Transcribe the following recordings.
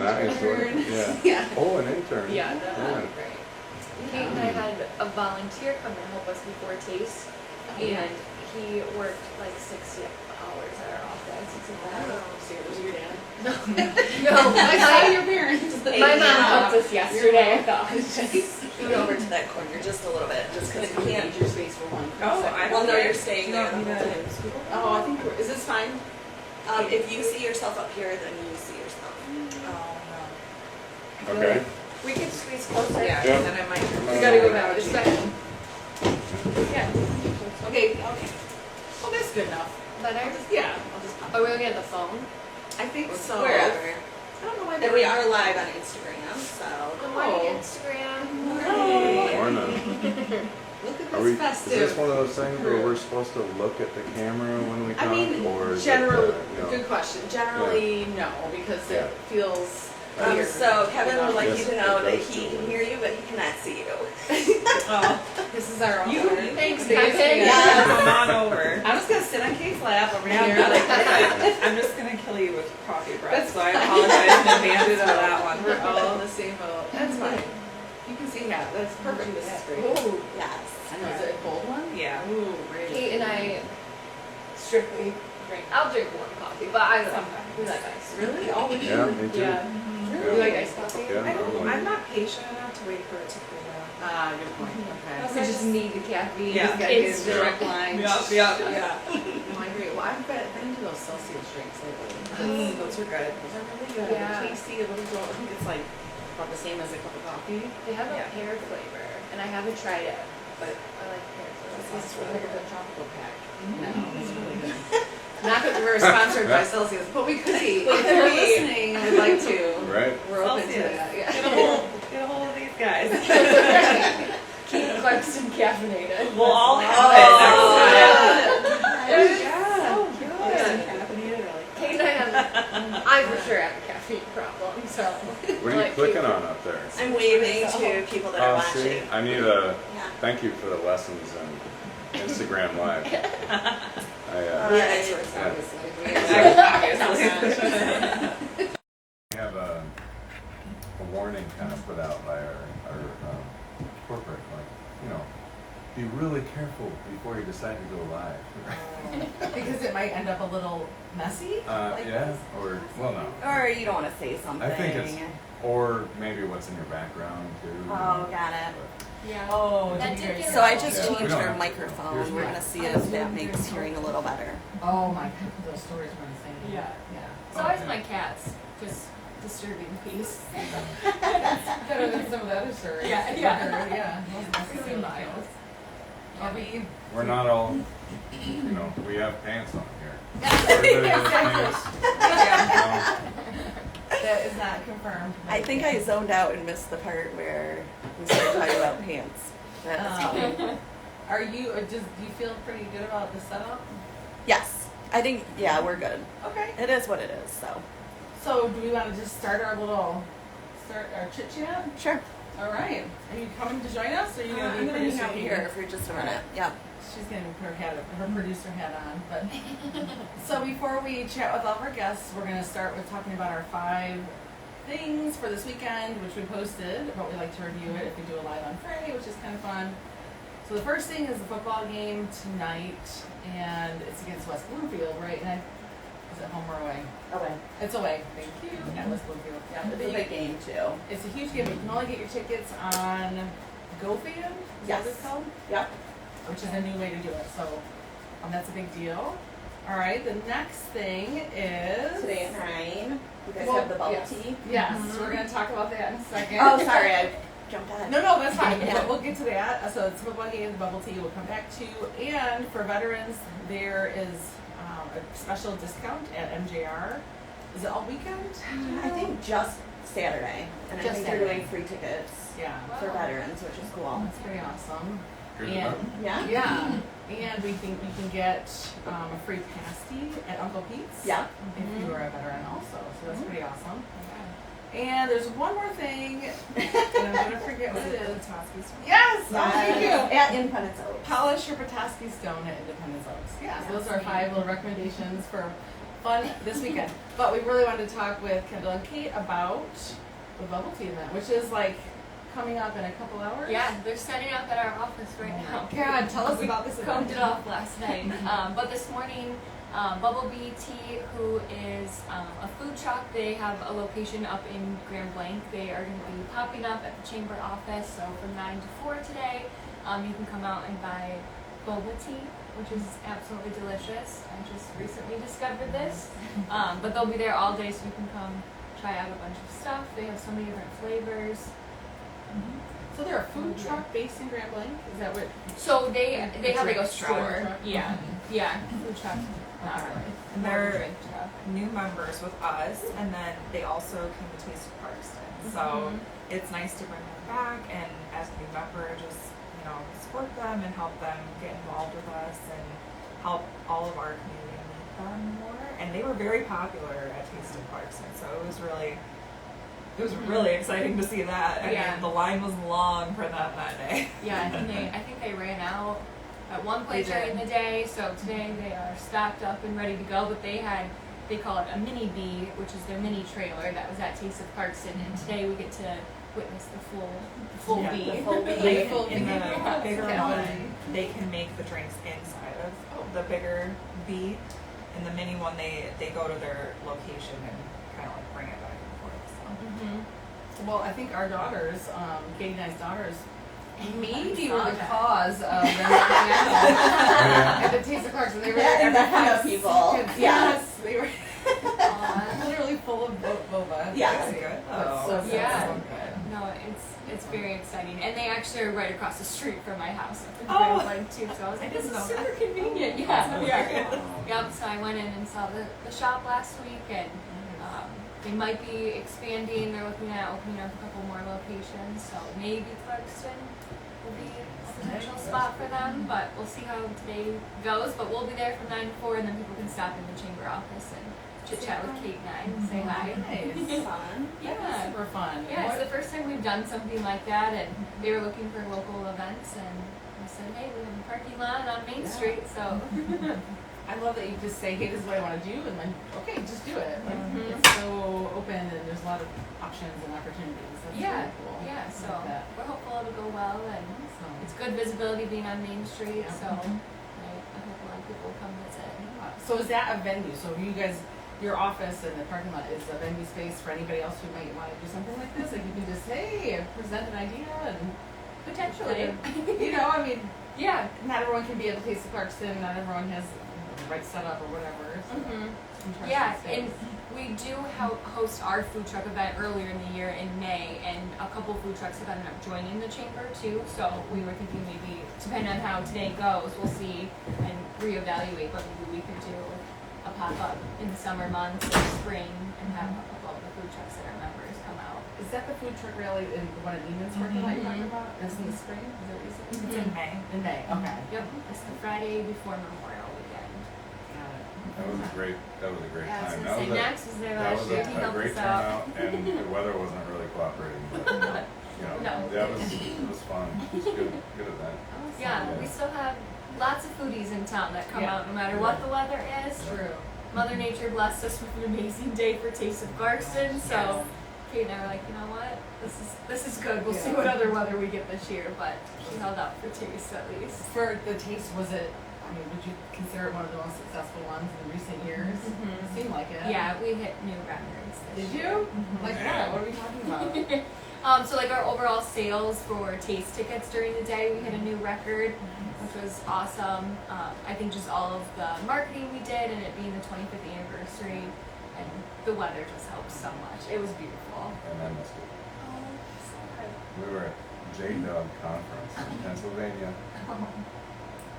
nice. Yeah. Yeah. Oh, an intern. Yeah, that would be great. Kate and I had a volunteer come and help us before taste, and he worked like 60 hours at our office. 65 hours. So it was your dad? No, I saw your parents. my mom helped us yesterday, I thought. Move over to that corner just a little bit, just because you can't. Use your space for one. Oh, I don't know. You're staying there the whole time. Oh, I think is this fine? If you see yourself up here, then you see yourself. Oh no. Okay. We could squeeze closer. Yeah, Yep. and then I might. We gotta go back this second. Yeah. Okay. Well, that's good enough. Better? I'll just pop. Are we looking at the phone? I think so. Wherever. I don't know why. And we are live on Instagram, so. Good morning, Instagram. Morning. Look at Are this we, is festive. this one of those things where we're supposed to look at the camera when we talk? I mean, or is generally, it, good question. Generally, no, because Yeah. it feels weird. So Kevin would like Yes, you to it know that does he feel can hear you, but he cannot see you. This is our own. Thanks, Kevin. Kevin. Yeah. Come on over. I'm just gonna sit on Kate's lap over Yeah, here. I'm just gonna kill you with coffee breath, so I apologize in advance for that one. We're all in the same boat. That's fine. You can see that. That's perfect. This is great. Ooh. Yes. I know. Is it a cold one? Yeah. Ooh, great. Kate and I strictly drink. I'll drink warm coffee, but I don't know. Sometimes. We like ice. Really? All we Yeah, me too. Yeah. Really? You like iced coffee? Yeah. I'm not patient enough to wait for it to cool down. Ah, good point. Okay. We just need the caffeine. Yeah. Just gotta get It's it direct line. Yeah. Yeah. Oh, I agree. Well, I've been into those Celsius drinks lately. Those are good. Those are really good. Yeah. They're tasty, a little dull. I think it's like about the same as a cup of coffee. They have a Yeah. pear flavor, and I haven't tried it, but I like pear It's flavor. like a tropical pack. No, it's really good. Not that we're sponsored by Celsius, but we could be. If they're listening and would like to, Right? we're open to Celsius. that. Get a Yeah. hold of these guys. Keep Clarkston caffeinated. We'll all have Oh, it next time. Yeah. So Yeah. caffeinated, or like. Kate and I have, I for sure have a caffeine problem, so. What are you clicking on up there? I'm waving to people that are Oh, see, watching. I need a, Yeah. thank you for the lessons in Instagram Live. Yeah, it's yours. We have a warning kind of put out by our corporate, like, be really careful before you decide to go live. Because it might end up a little messy. like Yeah, this. or, well, no. Or you don't want to say something. I think it's, or maybe what's in your background too. Oh, got it. Yeah. Oh, That did you did guys- get So I just Yeah, we changed don't our have to. microphone. Here's We're mine. gonna see if that makes hearing a little better. Oh my God, those stories were insane. Yeah. Yeah. It's always my cats, just disturbing peace. Better than some of the other stories. Yeah, I've yeah. heard, yeah. Those are miles. Are we? We're not all, we have pants on here. Everybody has pants. That is not confirmed. I think I zoned out and missed the part where we started talking about pants. That was funny. Are you, or do you feel pretty good about the setup? Yes. I think, yeah, we're good. Okay. It is what it is, so. So do we want to just start our chit chat? Sure. All right. Are you coming to join us, or are you going to I'm be gonna hang producer out here for just a minute. Yeah. She's getting her producer hat on. But so before we chat with all of our guests, we're going to start with talking about our 5 things for this weekend, which we posted. But we like to review it if we do a live on Friday, which is kind of fun. So the first thing is the football game tonight, and it's against West Bloomfield, right? And is it home or away? Away. It's away. Thank you. At West Bloomfield. Yeah, It's a big game, too. It's a huge game. You can only get your tickets on GoFan. Is that Yes. what it's called? Yep. Which is a new way to do it. So that's a big deal. All right. The next thing is Today at 9, you guys Well, have the bubble yes. tea. Yes, we're gonna talk about that in a second. Oh, sorry, I jumped ahead. No, that's fine. Yeah. We'll get to that. So it's football game, the bubble tea. We'll come back to. And for veterans, there is a special discount at MJR. Is it all weekend? I think just Saturday. And Just I think Saturday. they're doing free tickets Yeah. for veterans, which is cool. That's pretty awesome. Here's And the Yeah? yeah, and we think we can get a free pasty at Uncle Pete's. Yeah. If you are a veteran also, so that's pretty awesome. And there's one more thing, and I'm gonna forget what it is. Yes, oh, thank you. At Independence Oaks. Polish your Petoskey stone at Independence Oaks. Yeah, so those are 5 little recommendations for fun this weekend. But we really wanted to talk with Kendall and Kate about the bubble tea event, which is like coming up in a couple hours. Yeah, they're setting up at our office right now. God, tell us about this event. Combed it off last night. But this morning, Bubble Bee Tea, who is a food truck, they have a location up in Grand Blanc. They are going to be popping up at the chamber office. So from 9 to 4 today, you can come out and buy boba tea, which is absolutely delicious. I just recently discovered this. But they'll be there all day, so you can come try out a bunch of stuff. They have so many different flavors. So they're a food truck based in Grand Blanc? Is that what? So they have like a Drink store. truck? Yeah, yeah, food truck. Not Okay. really. And More of a they're drink truck. new members with us, and then they also came to Taste of Clarkston. So it's nice to bring them back, and as a new member, just support them and help them get involved with us and help all of our community meet them more. And they were very popular at Taste of Clarkston, so it was really exciting to see that. I Yeah. mean, the line was long for them that day. Yeah, I think they ran out at one point They during did. the day. So today they are stocked up and ready to go. But they call it a mini bee, which is their mini trailer that was at Taste of Clarkston. And today we get to witness the full Yeah, bee. the full bee. Like, full in bee. the bigger Yeah. one, they can make the drinks inside of the bigger bee. In the mini one, they go to their location and kind of like bring it back and forth. So. Well, I think our daughters, Katie and I's daughters, maybe saw were the that. cause of them at the Taste of Clarkston. They were That and the every henna house. people. Kids, Yeah. Yes, they were literally full of boba. Yeah. That's good. That's so good. Yeah. So good. No, it's very exciting, and they actually are right across the street from my house up in Oh. Grand Blanc too. So I was like, I this didn't is know super that. convenient. That's Yeah. weird. Yep. So I went in and saw the shop last week, and they might be expanding. They're looking at opening up a couple more locations. So maybe Clarkston will be a potential spot for them, but we'll see how today goes. But we'll be there from 9 to 4, and then people can stop in the chamber office and chit chat with Kate and I and say hi. Nice. Fun. Yeah. Super fun. Yeah, it's the first time we've done something like that, and they were looking for local events, and I said, hey, we have a parking lot on Main Yeah. Street, so. I love that you just say, hey, this is what I want to do, and then, okay, just do it. Like, Mhm. It's so open, and there's a lot of options and opportunities. That's Yeah, really cool. yeah, I so like that. we're hopeful it'll go well, and Awesome. it's good visibility being on Main Street, Yeah. so I hope a lot of people will come visit. So is that a venue? So you guys, your office and the parking lot is a venue space for anybody else who might want to do something like this? Like you can just, hey, present an idea and, Potentially. I mean, Yeah. not everyone can be at the Taste of Clarkston, not everyone has the right setup or whatever. So Mhm. interesting Yeah, space. and we do host our food truck event earlier in the year in May, and a couple food trucks have ended up joining the chamber too. So we were thinking maybe, depending on how today goes, we'll see and reevaluate. But maybe we could do a pop up in the summer months or spring and have a couple of the food trucks that are members come out. Is that the food truck rally in the one at Neiman's parking lot you're talking about? That's in the spring? Is that what you said? It's in May. In May, okay. Yep, it's the Friday before Memorial Weekend. Got it. That was a great Yeah, I was time. gonna say, Max was there That last was year, a he helped great us out. turnout, and the weather wasn't really cooperating, but, No. it was fun. It was good event. Yeah, we still have lots of foodies in town that come out no matter what the weather is. True. Mother Nature blessed us with an amazing day for Taste of Clarkston, so Kate and I were like, you know what, this is good. We'll see what other weather we get this year, but she held out for Taste at least. For the taste, would you consider it one of the most successful ones in recent years? Mhm. It seemed like it. Yeah, we hit new records this Did year. you? Like what? What are we talking about? So like our overall sales for Taste tickets during the day, we hit a new record, which was awesome. I think just all of the marketing we did and it being the 25th anniversary and the weather just helped so much. It was beautiful. And I missed it. Oh, so good. We were at JDog Conference in Pennsylvania.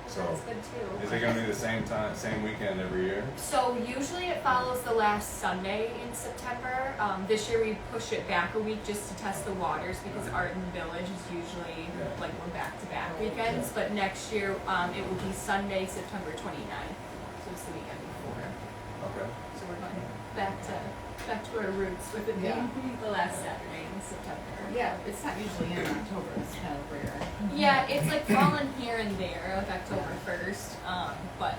So, That's good too. is it gonna be the same weekend every year? So usually it follows the last Sunday in September. This year we pushed it back a week just to test the waters because Art in the Village is usually like we're back-to-back weekends. But next year it will be Sunday, September 29th. So it's the weekend before. Okay. So we're going back to our roots with it being the last Saturday in September. Yeah, it's not usually in October. It's kind of rare. Yeah, it's like fallen here and there, like October 1st. But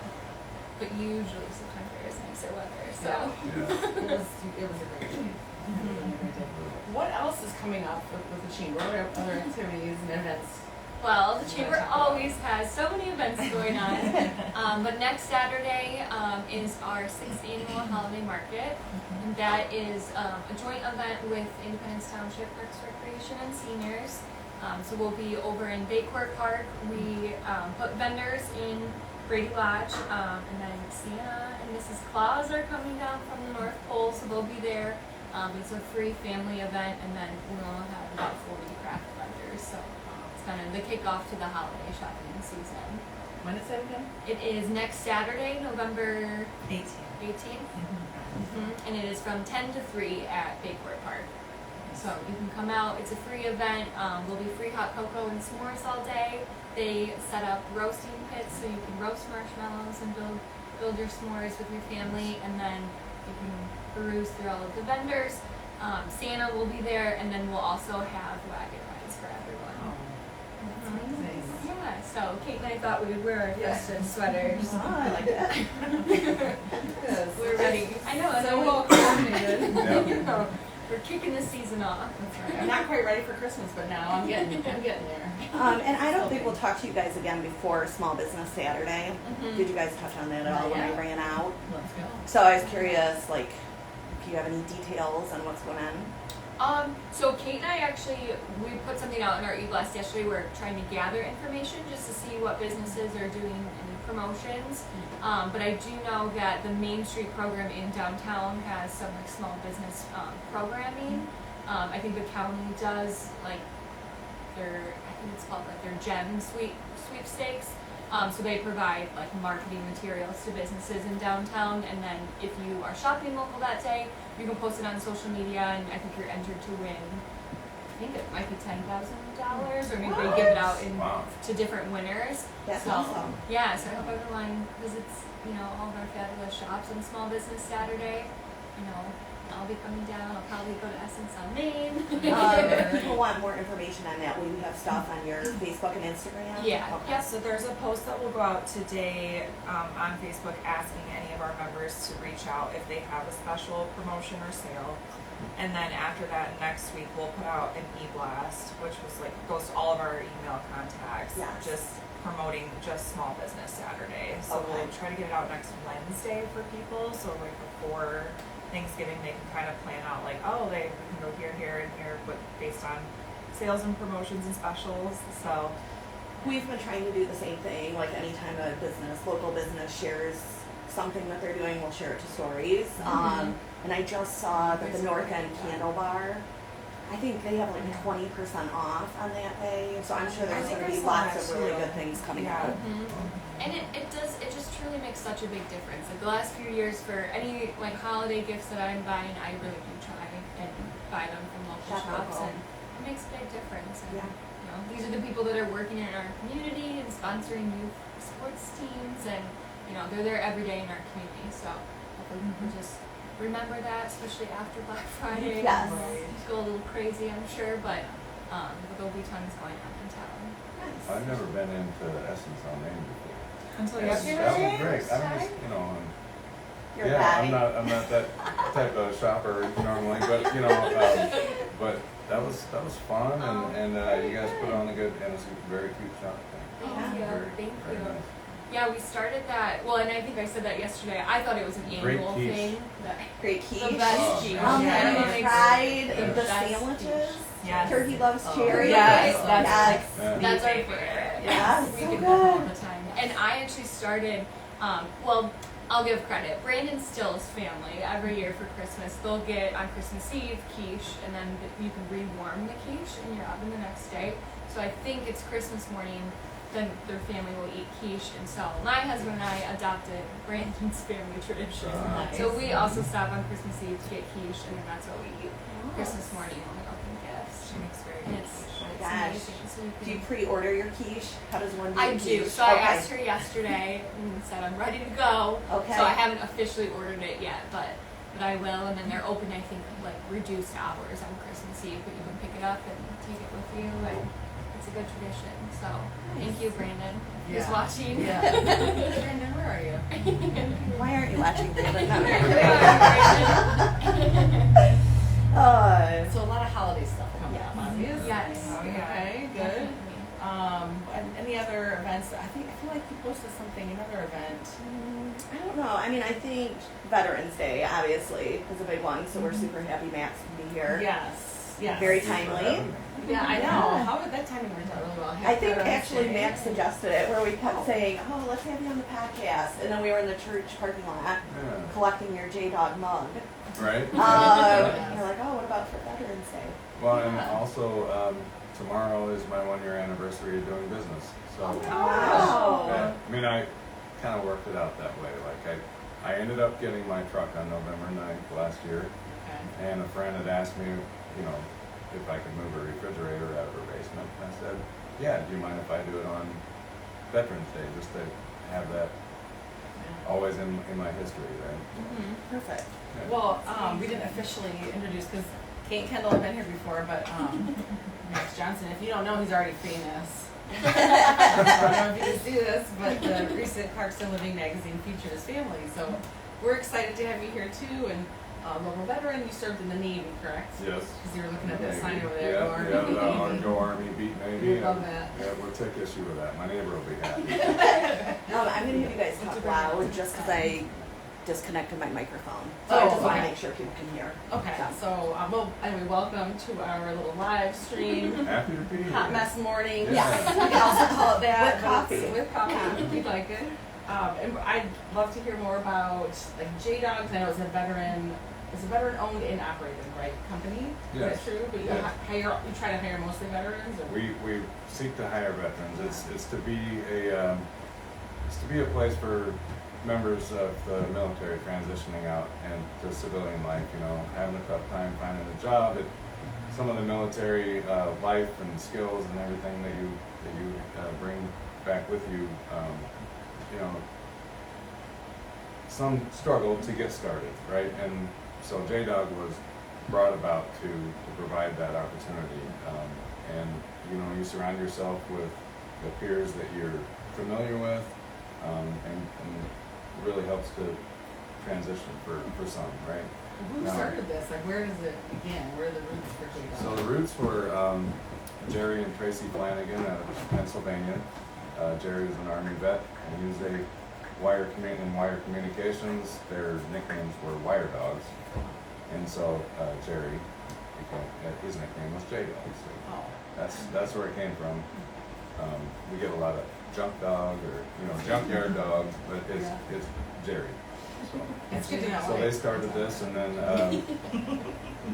usually September is nicer weather. So. Yeah. It was a great day. What else is coming up with the chamber? What are other activities and events? Well, the chamber always has so many events going on. But next Saturday is our 6th annual holiday market. And that is a joint event with Independence Township Parks Recreation and Seniors. So we'll be over in Baycourt Park. We put vendors in Brady Lodge, and then Santa and Mrs. Claus are coming down from the North Pole, so they'll be there. It's a free family event, and then we'll have about 40 craft vendors. So it's kind of the kickoff to the holiday shopping season. When is it again? It is next Saturday, November 18. 18th, and it is from 10 to 3 at Baycourt Park. So you can come out. It's a free event. There'll be free hot cocoa and s'mores all day. They set up roasting pits so you can roast marshmallows and build your s'mores with your family, and then you can peruse through all of the vendors. Santa will be there, and then we'll also have wagon rides for everyone. Nice. Yeah, so Kate and I thought we would wear our festive sweaters. I like that. We're ready. I know, and So then well coordinated. Yeah. you know, we're kicking the season off. That's right. I'm not quite ready for Christmas, but now I'm getting there. And I don't think we'll talk to you guys again before Small Business Saturday. Did you guys touch on that at all when I ran out? Let's go. So I was curious, like, if you have any details on what's going on. So Kate and I actually, we put something out in our e-blast yesterday. We're trying to gather information just to see what businesses are doing any promotions. But I do know that the Main Street program in downtown has some like small business programming. I think the county does like I think it's called like their gem sweepstakes. So they provide like marketing materials to businesses in downtown, and then if you are shopping local that day, you can post it on social media, and I think you're entered to win. I think it might be $10,000, or maybe they give it out to different winners. That's so, awesome. Yeah, so I hope everyone visits, all of our fabulous shops on Small Business Saturday. I'll be coming down. I'll probably go to Essence on Main. If people want more information on that, will you have stuff on your Facebook and Instagram? Yeah. Okay. Yeah, so there's a post that will go out today on Facebook asking any of our members to reach out if they have a special promotion or sale. And then after that, next week, we'll put out an e-blast, which goes to all of our email contacts, Yes. just promoting just Small Business Saturday. So Okay. we'll try to get it out next Wednesday for people, so before Thanksgiving, they can kind of plan out we can go here, here, and here, but based on sales and promotions and specials. So We've been trying to do the same thing, like anytime a local business shares something that they're doing, we'll share it to stories. And I just saw that the North End Candle Bar, I think they have 20% off on that day, so I'm sure there's going to be lots of really good things coming out. And it just truly makes such a big difference. Like the last few years, for any holiday gifts that I'm buying, I really do try and buy them from local That's shops, cool. and it makes a big difference. And, Yeah. these are the people that are working in our community and sponsoring youth sports teams, and they're there every day in our community. So hopefully people just remember that, especially after Black Friday. Yes. Go a little crazy, I'm sure, but there'll be tons going on in town. I've never been into Essence on Main before. until That was yesterday. great. I'm just, You're yeah, back. I'm not that type of shopper normally, but but that was fun, and you guys put on a good, and it's a very cute shop. Thank Yeah. you. Very, Thank very you. nice. Yeah, we started that. Well, and I think I said that yesterday. I thought it was an Great annual quiche. thing. Great quiche. The best Oh, quiche. man. Yeah, Have everyone you makes tried the the best sandwiches? Yes. Turkey loves Oh. cherry. Yes, Yes. that's Yeah. our favorite. Yeah, we so get that all good. the time. And I actually started. Well, I'll give credit. Brandon Still's family every year for Christmas, they'll get on Christmas Eve quiche, and then you can rewarm the quiche in your oven the next day. So I think it's Christmas morning. Then their family will eat quiche, and so my husband and I adopted Brandon's family tradition. Nice. So we also stop on Christmas Eve to get quiche, and then that's what we eat Christmas morning when we open gifts. She makes very And good it's quiche. Gosh. amazing. So you Do you can, pre-order your quiche? How does one do I do. quiche? So I Okay. asked her yesterday and said I'm ready to go. Okay. So I haven't officially ordered it yet, but I will. And then they're open, I think, reduced hours on Christmas Eve, but you can pick it up and take it with you. And It's a good tradition. So thank you, Brandon, who's Yeah. watching. Yeah. Brandon, where are you? Why aren't you watching, Brandon? So a lot of holiday stuff coming up, obviously. Yes. Oh, yeah. Okay, good. And any other events? I feel like you posted something, another event. I don't know. I mean, I think Veterans Day, obviously, is a big one, so we're super happy Max can be here. Yes. Yes. Very Thanks for timely. having me. Yeah, I know. Yeah. How did that timing work out really well? I think Veterans actually Day. Max suggested it, where we kept saying, "Oh, let's have you on the podcast," and then we were in the church parking lot Yeah. collecting your JDog mug. Right? And we're like, "Oh, what about for Veterans Day?" Well, and Yeah. also, tomorrow is my 1 year anniversary of doing business. So, Wow. yeah, I mean, I kind of worked it out that way. Like, I ended up getting my truck on November 9th last year, Okay. and a friend had asked me, you know, if I could move a refrigerator out of her basement. And I said, yeah, do you mind if I do it on Veterans Day, just to have that always in my history, right? Mhm. Perfect. Yeah. Well, we didn't officially introduce because Kate and Kendall have been here before, but Max Johnson, if you don't know, he's already famous. I don't know if you can see this, but the recent Clarkston Living magazine featured his family. So we're excited to have you here too. And local veteran, you served in the Navy, correct? Yes. Because you were looking at that Navy. sign over there. Yeah, Go Army, yeah, beat the Navy. Go Army, beat Navy. We love and- that. Yeah, we'll take issue with that. My neighbor will be happy. I'm going to have you guys talk loud just because I disconnected my microphone. So Oh, I just want to okay. make sure people can hear. Okay, so well, anyway, welcome to our little live stream. Happy to be here. Hot mess morning. Yeah. We can also call it that. With but coffee. it's with coffee, Yeah. if you'd like it. And I'd love to hear more about like JDog. I know it's a veteran owned and operated, right, company? Yes. Is that true? But you Yes. you try to hire mostly veterans? Or? We seek to hire veterans. It's to be a place for members of the military transitioning out and to civilian life. You know, having a tough time finding a job. Some of the military life and skills and everything that you bring back with you. You know, some struggle to get started, right? And so JDog was brought about to provide that opportunity. And you know, you surround yourself with the peers that you're familiar with, and it really helps to transition for some, right? Who No. started this? Like, where does it begin? Where are the roots for JDog? So the roots were Jerry and Tracy Flanagan out of Pennsylvania. Jerry was an Army vet, and he was in wire communications. Their nicknames were Wire Dogs, and so Jerry, his nickname was JDog. So Oh. that's where it came from. We get a lot of junk dog or junkyard dog, but it's Jerry. So. It's good to know. So they started this, and then he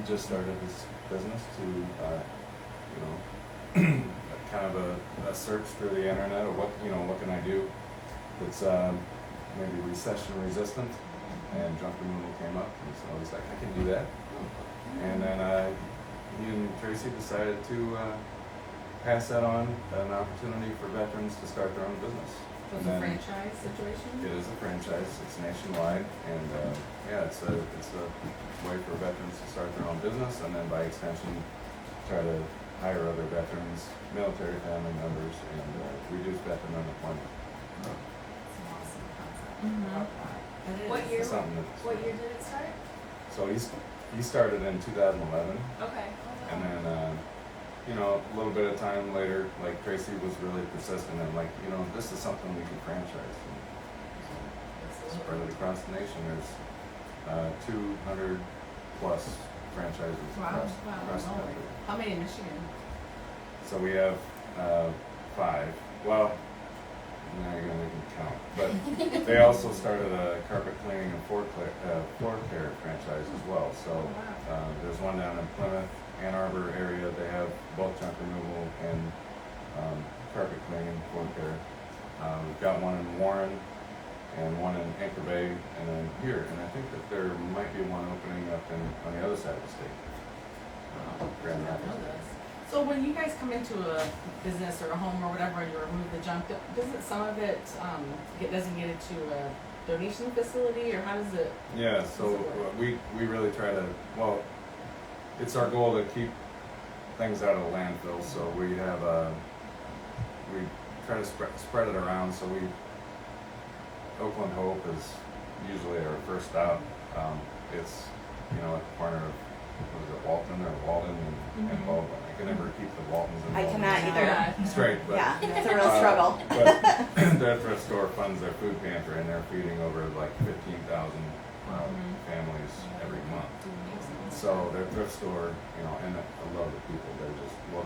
just started his business to, kind of a search through the internet of what can I do that's maybe recession resistant, and junk removal came up, and so he's like, I can do that. And then he and Tracy decided to pass that on, an opportunity for veterans to start their own business. So it's And a then- franchise situation? It is a franchise. It's nationwide, and it's a way for veterans to start their own business, and then by extension, try to hire other veterans, military family members, and reduce veteran unemployment. It's an awesome concept. Mhm. I love that. It is. What year? Something that's, What year did it start? So he started in 2011, Okay. and then a little bit of time later, like Tracy was really persistent, and like this is something we can franchise. And so spread it across the nation. There's 200 plus franchises Wow. across the country. How many in Michigan? So we have 5. Well, now you're gonna make me count. But they also started a carpet cleaning and floor care franchise as well. So there's one down in Plymouth, Ann Arbor area. They have both junk removal and carpet cleaning, floor care. We've got one in Warren and one in Anchor Bay, and then here. And I think that there might be one opening up on the other side of the state. Grand I Rapids. know this. So when you guys come into a business or a home or whatever and you remove the junk, doesn't some of it get designated to a donation facility, or how does it? Yeah, so we really try to, it's our goal to keep things out of the landfill, so we have we try to spread it around. So Oakland Hope is usually our first stop. It's, you know, at the corner of, what is it, Walton or Walden and Baldwin. I can never keep the Waltons and I Baldwins cannot either. straight, but Yeah, it's a real struggle. But their thrift store funds their food pantry, and they're feeding over like 15,000 families every month. So their thrift store, you know, and I love the people. They're just, well,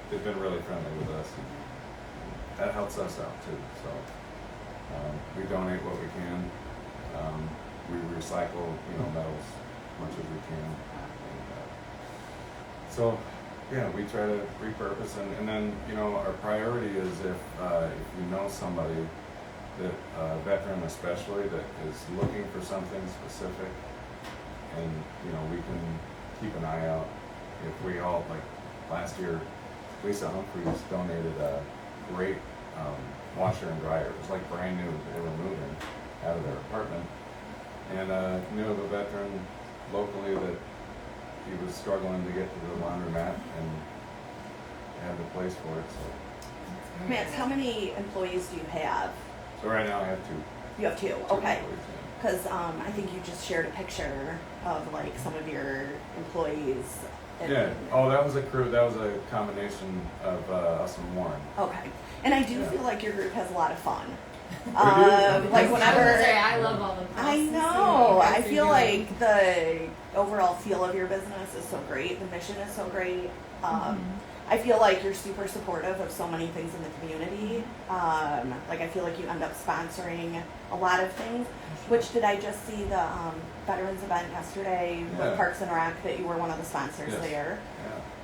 they've been really friendly with us. That helps us out too. So we donate what we can. We recycle, you know, metals as much as we can. And, so yeah, we try to repurpose, and then, you know, our priority is if you know somebody that veteran especially that is looking for something specific, and you know, we can keep an eye out. If we all, like last year, Lisa Humphreys donated a great washer and dryer. It was like brand new. They were moving out of their apartment, and knew of a veteran locally that he was struggling to get to the laundromat, and had the place for it. So, Max, how many employees do you have? so right now I have two. You have two, two okay. employees, Because I think you just shared a picture of like some of your employees. Yeah. Oh, that was a crew. That was a combination of us and Warren. Okay. And I do Yeah. feel like your group has a lot of fun. do. Like I whenever. would say I love all the I processes know. that you guys I are feel doing. like the overall feel of your business is so great. The mission is so great. I feel like you're super supportive of so many things in the community. Like I feel like you end up sponsoring a lot of things. Which did I just see the veterans event yesterday Yeah. with Parks and Rec that you were one of the sponsors Yes. there.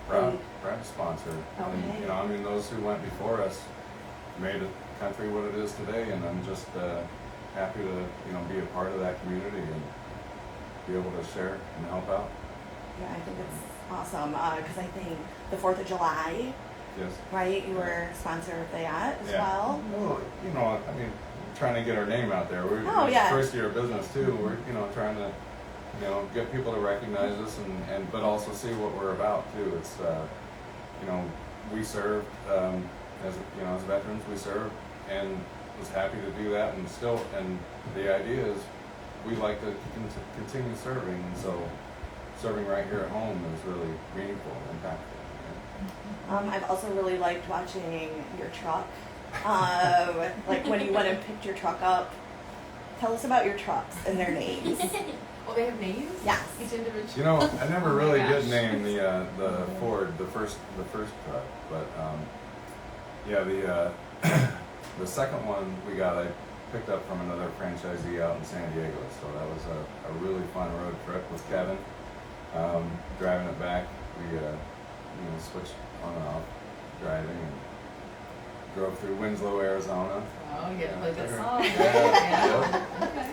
Yeah. Proud sponsor. Okay. And, you know, I mean, those who went before us made the country what it is today, and I'm just happy to, you know, be a part of that community and be able to share and help out. Yeah, I think it's awesome because I think the 4th of July, Yes. right? You were sponsor of that as Yeah. well. Well, you know, I mean, trying to get our name out there. We're Oh, yeah. first year of business too. We're, you know, trying to, you know, get people to recognize us and but also see what we're about too. It's you know, we served as you know, as veterans we served, and was happy to do that, and still, and the idea is we like to continue serving, and so serving right here at home is really meaningful and impactful. I've also really liked watching your truck. Like when you went and picked your truck up. Tell us about your trucks and their names. Oh, they have names? Yes. Each individual. You know, I never Oh my really gosh. did name the Ford the first truck, but yeah, the second one we got I picked up from another franchisee out in San Diego, so that was a really fun road trip with Kevin. Driving it back, we you know, switched on and off driving and drove through Winslow, Arizona. Oh, you get to play that Yeah. song. Yeah. Okay.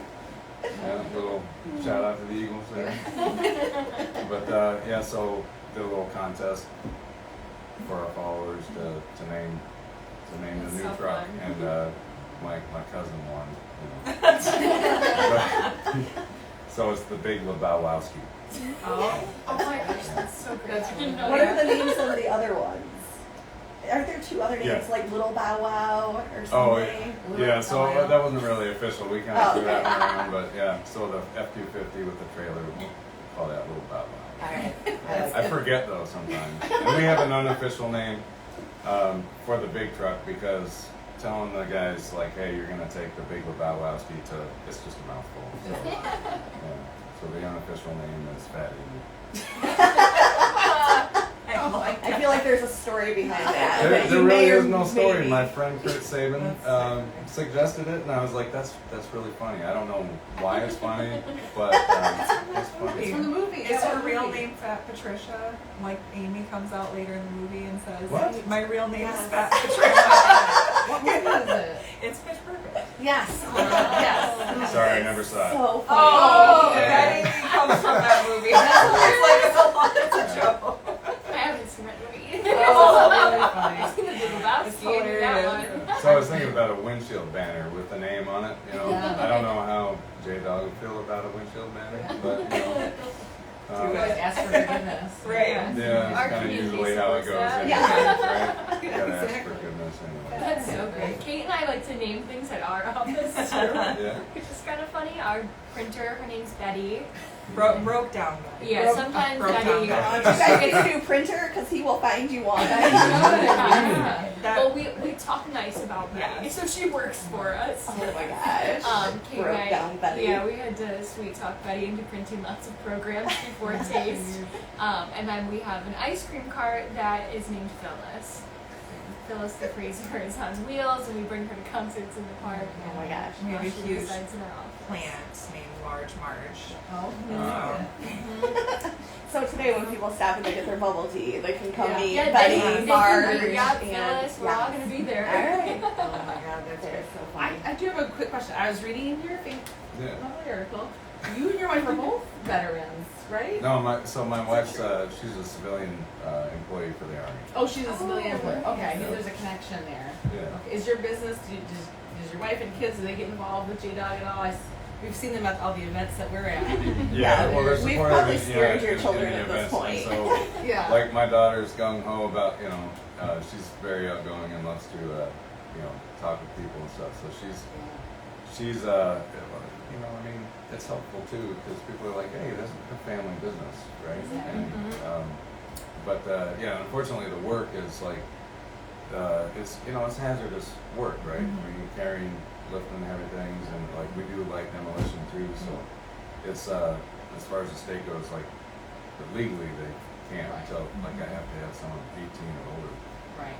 Yeah, a little shout out to the Eagles there. But yeah, so did a little contest for our followers to name That's the new so truck, fun. and my cousin won. You know. So it's the Big Lebowski. Oh. Oh my gosh, that's so good. That's really What are the names of the other ones? Aren't there two other names, Yeah. like Little Bow Wow or Oh, something? yeah. So that wasn't really official. We kind of Oh, threw that okay. one around, but yeah. So the F-250 with the trailer, we call that Little Bow Wow. All right. I forget though sometimes. And we have an unofficial name for the big truck because telling the guys like, hey, you're gonna take the Big Lebowski to, it's just a mouthful. So, yeah. So the unofficial name is Fatty. I feel like there's a story behind that. There, that there you really may or is no story. maybe- My friend Kurt Saban suggested it, and I was like, "That's really funny." I don't know why it's funny, but it's funny. It's from the movie. Is Yeah, her what real movie? name Fat Patricia? Like Amy comes out later in the movie and says, What? "My real name Yes. is Fat Patricia." What movie is it? It's Pitch Perfect. Yes. Yes. Sorry, I never saw it. So funny. Oh, yeah. that Amy comes from that movie. It's like it's a joke. I haven't seen that movie. Oh, that's really funny. I've seen the Big Lebowski. It's I knew that hilarious. one. So I was thinking about a windshield banner with the name on it. You know, Yeah. I don't know how JDog would feel about a windshield banner, but you know, You always ask for forgiveness. Right. yeah, Our it's kind of community usually how it supports goes. that. Anyway, Yeah. right? You gotta like to name things at our office too, Yeah. which is kind of funny. Our printer, her name's Betty. Broke down. Yeah, sometimes broke Betty. down. You guys get a new printer because he will find you one. Yeah. That- Well, we talk nice about Betty, Yes. so she works for us. Oh my gosh. Kate Broke and I- down Betty. Yeah, we had to sweet talk Betty into printing lots of programs before taste. And then we have an ice cream cart that is named Phyllis. Phyllis the Fraser is on wheels, and we bring her to concerts in the park. Oh my gosh. We have a She huge resides in our office. plant named Large Marge. Oh, So today when people stop and they get their bubble tea, they can come meet Yeah, Betty, they Marge, can, yeah, and Phyllis, we're all gonna be there. All right. Oh my God, that's They're so I, funny. I do have a quick question. I was reading your Yeah. lovely article. You and your wife are both veterans, right? No, my wife's she's a civilian employee for the army. Oh, she's a civilian employee. Okay, I knew Yeah. there's a connection there. Yeah. Okay. Is your business, does your wife and kids, do they get involved with JDog at all? We've seen them at all the events that we're at. Yeah, well, they're we've supportive probably in- scared your in children the at this events, and point. So, Yeah. like my daughter's gung ho about she's very outgoing and loves to talk with people and stuff. So she's I mean it's helpful too because people are like, hey, this is a family business, right? And unfortunately the work is like it's hazardous work, right? I mean carrying, lifting heavy things, and like we do like demolition too. So it's as far as the state goes, like legally they can't Right. until like I have to have someone 18 or older. Right.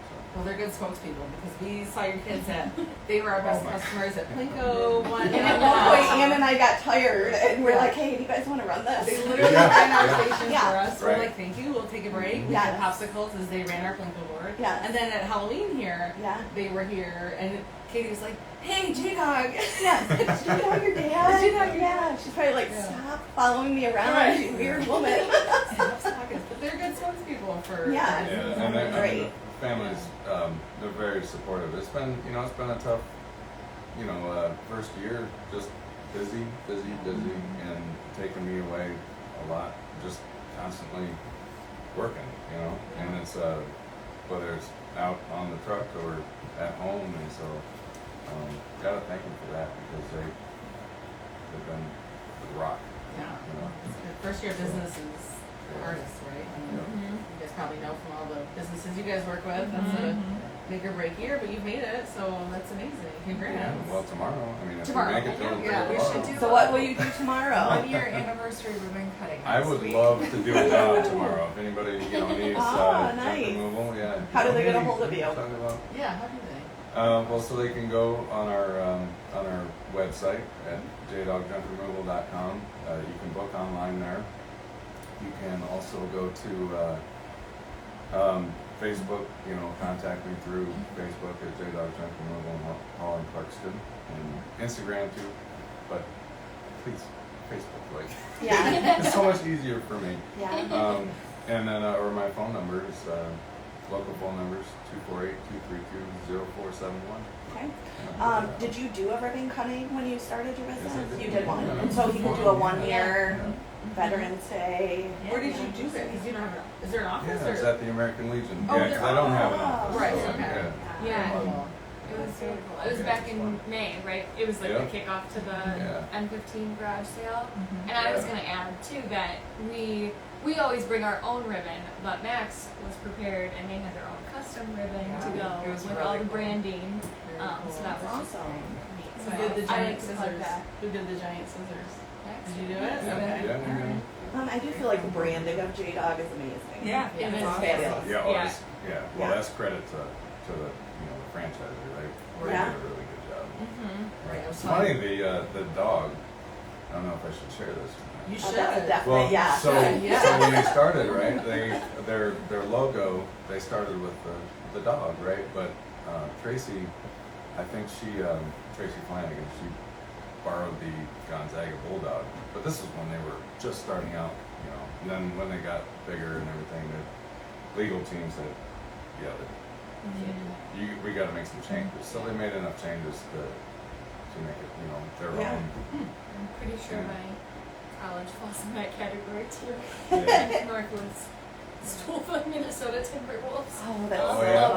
So. Well, they're good spokespeople because we saw your kids at, they were our best Oh my. customers at Plinko one. And at one point, Ann and I got tired, and we're like, "Hey, do you guys want to run They this?" literally Yeah. ran our Yeah. station Yeah. for us. We're Right. like, thank you, we'll take a break. We Yes. had popsicles as they ran our Plinko board. Yes. And then at Halloween here, Yeah. they were here, and Katie was like, hey, JDog. Yeah. Did you know your dad? Did you know your Yeah. She's probably like, Yeah. "Stop following me around, Right. you weird woman." But they're good spokespeople for. Yeah. Yeah, It's and great. the families, they're very supportive. It's been a tough, first year, just busy, and taking me away a lot, just constantly working, and it's, whether it's out on the truck or at home, and so, gotta thank them for that, because they've been the rock, Yeah. First year business is the hardest, right? I mean, Mhm. you guys probably know from all the businesses you guys work with, that's a make or break year, but you've made it, so that's amazing. Congrats. Yeah, well, tomorrow, I mean, if Tomorrow, we make it till yeah, we tomorrow. should do So what will you do tomorrow? 1 year anniversary ribbon cutting. I next would week. love to do a job tomorrow. If anybody, needs Ah, junk nice. removal, yeah. How do they get a Hey, hold of you? talk about- Yeah, how do they? well, so they can go on our website at jdogjunkremoval.com. You can book online there. You can also go to Facebook. Contact me through Facebook at JDog Junk Removal in Hall and Clarkston, and Instagram too. But please, Facebook, like Yeah. it's so much easier for me. Yeah. And then, or my phone number is local phone numbers 248-232-0471. Okay. Did you do a ribbon cutting when you started your business? Yes, I did. You did one. Yeah. And so he could do a 1 year Yeah. Veterans Day. Where did you do it? Because you don't have is there an office Yeah, it's or? at the American Legion. Oh, Yeah, there- because I don't have an office. Right, so, okay. Yeah. Yeah. Oh. It was really cool. It was back in May, right? It was like Yeah. the kickoff to the Yeah. M15 garage sale. Mhm. And I was Yeah. gonna add too that we always bring our own ribbon, but Max was prepared and they had their own custom ribbon to Yeah, go it was with really all the cool. branding. Very So cool. that was just Awesome. neat. Who So did the I giant like to plug scissors? that. Who did the giant scissors? Max. Did you do it? Yeah, Okay. yeah, yeah. I do feel like the branding of JDog is amazing. Yeah, It it's is awesome. fabulous. Yeah, Yeah. Well, Yeah. that's credit to the the franchisor, right? They Yeah. did a really good job. Mm-hmm. Right. It was It's fun. funny the dog. I don't know if I should share this. You Oh, should. that's a definite Well, yeah. so Yeah. so when they started, right? Their logo, they started with the dog, right? But Tracy, I think Tracy Flanagan, she borrowed the Gonzaga Bulldog. But this is when they were just starting out, And then when they got bigger and everything, the legal team said, yeah, we got to make some changes. So they made enough changes to make it, their Yeah. own. I'm pretty sure Yeah. my college falls in that category too. Yeah. Northwoods. stool for Minnesota Timberwolves. Oh, that's Oh, so yeah.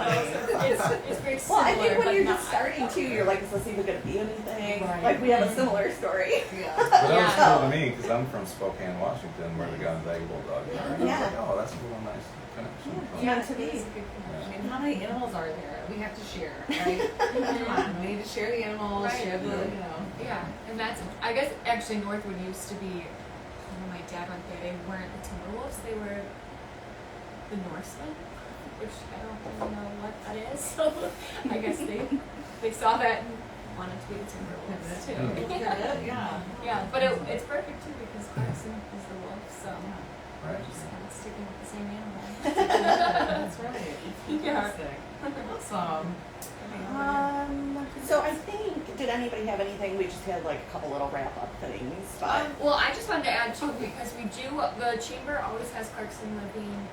funny. It's very Well, I similar, think when but you're not. just starting too, you're like, is this even going to be anything? Right. Like, we have a similar story. Yeah. But that was Yeah. cool to me because I'm from Spokane, Washington, where the Gonzaga Bulldogs are. And I was Yeah. like, oh, that's a little nice connection. from- Meant to be. It's a good connection. And how many animals are there? We have to share, right? Come on, we need to share the animals, Right. share the, you know. Yeah, and that's, I guess, actually Northwood used to be, when my dad went there, they weren't the Timberwolves, they were the Norsemen, which I don't really know what that is, so I guess they saw that and wanted to be the Timberwolves too. Yeah. Yeah, but it's perfect too because Clarkston is the wolf, so Right? just kind of sticking with the same animal. That's right. Yeah. Fantastic. Awesome. So I think, did anybody have anything? We just had like a couple little wrap up things, but Well, I just wanted to add too because we do. The chamber always has Clarkston living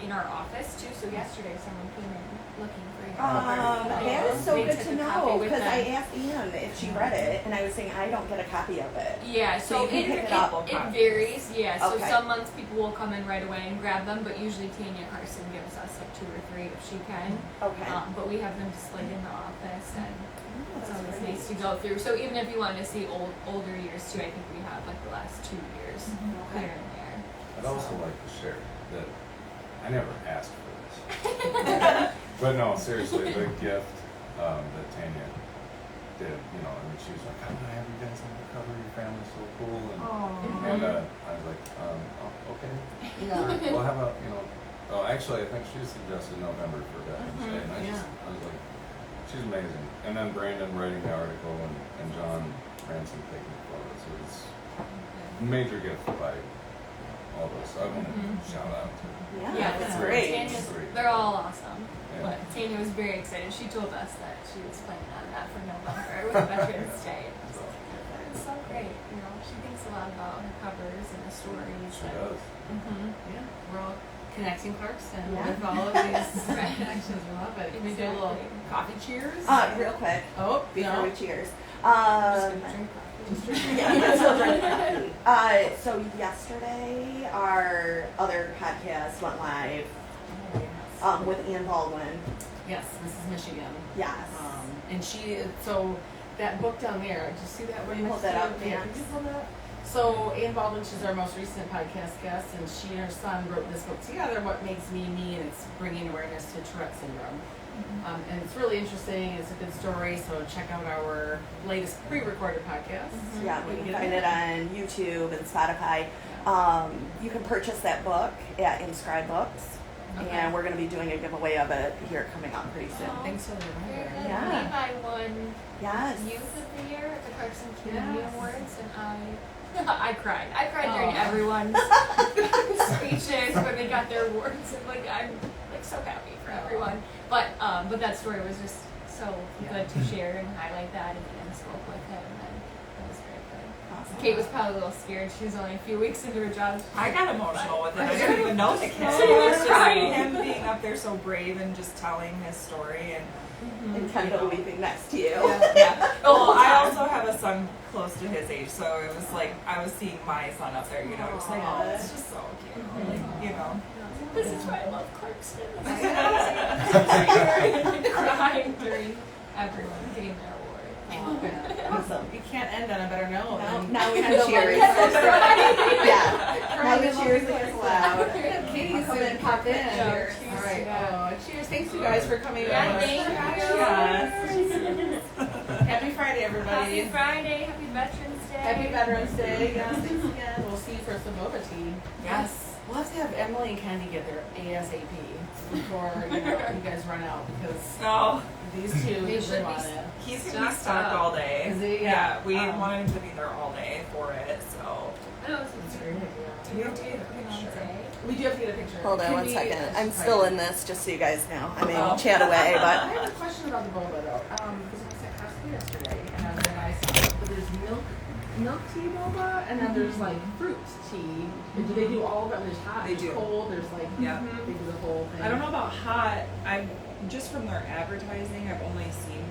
in our office too. So yesterday someone came in looking for a that is so They good took to a copy know with because them. I asked Ian if she read it, and I was saying I don't get a copy of it. Yeah, So so you can pick it up. it varies. Yeah, so Okay. some months people will come in right away and grab them, but usually Tanya Carson gives us like 2 or 3 if she can. Okay. But we have them displayed in the office, and Oh, it's that's always great. nice to go through. So even if you wanted to see older years too, I think we have like the last 2 years Okay. here and there. I'd also like to share that I never asked for this. But no, seriously, the gift that Tanya did, you know, I mean, she was like, I'm gonna have you guys on the cover, your family's so cool. And I was like, oh, okay. Yeah. We'll have a, you know, oh, actually, I think she suggested November for Veterans Day. And I was like, she's amazing. And then Brandon writing the article and John Ransom taking the photos. It was a major gift by all of us. I want to shout out to Yeah, Yeah, that's yeah. great. Tanya's, Great. they're all awesome. Yeah. But Tanya was very excited. She told us that she was planning on that for November with Veterans Day. So, It's so great. You know, she thinks a lot about her covers and the stories. she does. Yeah. We're all connecting Clarkston Yeah. with all of these Right. connections. We love it. Can we do a little Exactly. coffee cheers? Real quick Oh, before no. we cheers. Just gonna drink coffee. Yeah, we're still drinking coffee. So yesterday, our other podcast went live with Ian Baldwin. Yes, this is Michigan. Yes. And so that book down there, did you see that? Will you hold that up, Yeah, Ann? can you hold that up? So Ann Baldwin, she's our most recent podcast guest, and she and her son wrote this book together, What Makes Me Me, and it's bringing awareness to Tourette syndrome. And it's really interesting. It's a good story, so check out our latest pre-recorded podcast. Yeah, Where you you can get find it. it on YouTube and Spotify. You can purchase that book at Inscribe Books, Okay. and we're going to be doing a giveaway of it here coming up pretty soon. Thanks for the Very reminder. good. Yeah. Levi won Yes. Youth of the Year at the Clarkston Community Yes. Awards, and I cried. I cried during Oh. everyone's speeches when they got their awards, and like I'm like so happy for everyone. But that story was just so good to share and highlight that, and spoke with him, and that was very good. Awesome. Kate was probably a little scared. She was only a few weeks into her job. I got emotional with it. I didn't even know the kid. She was Just crying. him being up there so brave and just telling his story and And Kendall weeping next to you. yeah. The whole Well, I time. also have a son close to his age, so it was like I was seeing my son up there, you know, just like, oh, it's just so cute, like, you know. This is why I love Clarkston. Yeah. Crying during everyone getting their award. Awesome. You can't end on a better note. than Now we can Kendall cheers. Wentz. Yeah. Now Crying the in cheers lovely is places. loud. Katie's Come gonna in, pop in. Cheers. All right. Yeah. Cheers. Thanks you guys for coming Yeah, over. thank you. Yes. Happy Friday, everybody. Happy Friday, happy Veterans Day. Happy Veterans Day. Yes, thanks again. We'll see you for some boba tea. Yes. We'll have to have Emily and Candy get there ASAP before you guys run out because No, these two They really should be want it. he's gonna be Stocked stuck up. all day. Is he? Yeah, we Oh. wanted him to be there all day for it, so. I know, it's Great idea. Do we have to get a picture? We do have to get a picture. Hold on Can one we- second. I'm Right. still in this, just so you guys know. I mean, Oh. chat away, I but have a question about the boba though. Because I was at Costco yesterday and then I saw that there's milk tea boba and then there's like fruit tea. And do they do all of it? There's hot, They there's do. cold, there's like Yeah. they do the whole thing. I don't know about hot. I'm just from their advertising. I've only seen